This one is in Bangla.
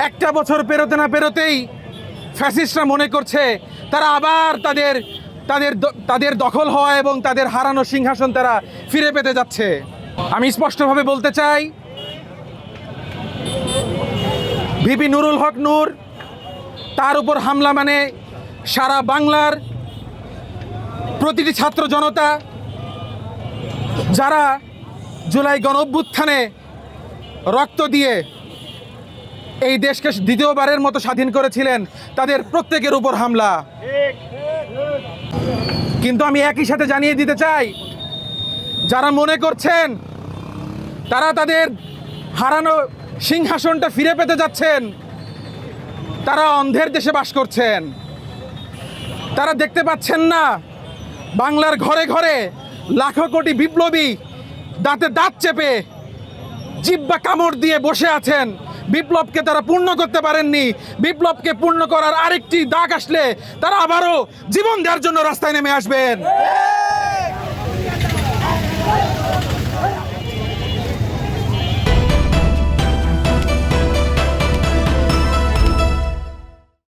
একটা বছর পেরোতে না পেরোতেই ফ্যাসিস্টরা মনে করছে তারা আবার তাদের তাদের তাদের দখল হওয়া এবং তাদের হারানো সিংহাসন তারা ফিরে পেতে যাচ্ছে। আমি স্পষ্টভাবে বলতে চাই, ভিপি নুরুল হক নূর, তার উপর হামলা মানে সারা বাংলার প্রতিটি ছাত্র জনতা যারা জুলাই গণঅভ্যুত্থানে রক্ত দিয়ে এই দেশকে দ্বিতীয়বারের মতো স্বাধীন করেছিলেন, তাদের প্রত্যেকের উপর হামলা। কিন্তু আমি একই সাথে জানিয়ে দিতে চাই, যারা মনে করছেন তারা তাদের হারানো সিংহাসনটা ফিরে পেতে যাচ্ছেন, তারা অন্ধের দেশে বাস করছেন। তারা দেখতে পাচ্ছেন না বাংলার ঘরে ঘরে লাখো কোটি বিপ্লবী দাঁতে দাঁত চেপে জিহ্বা কামড় দিয়ে বসে আছেন। বিপ্লবকে তারা পূর্ণ করতে পারেননি। বিপ্লবকে পূর্ণ করার আরেকটি দাগ আসলে তারা আবারও জীবন দেওয়ার জন্য রাস্তায় নেমে আসবেন।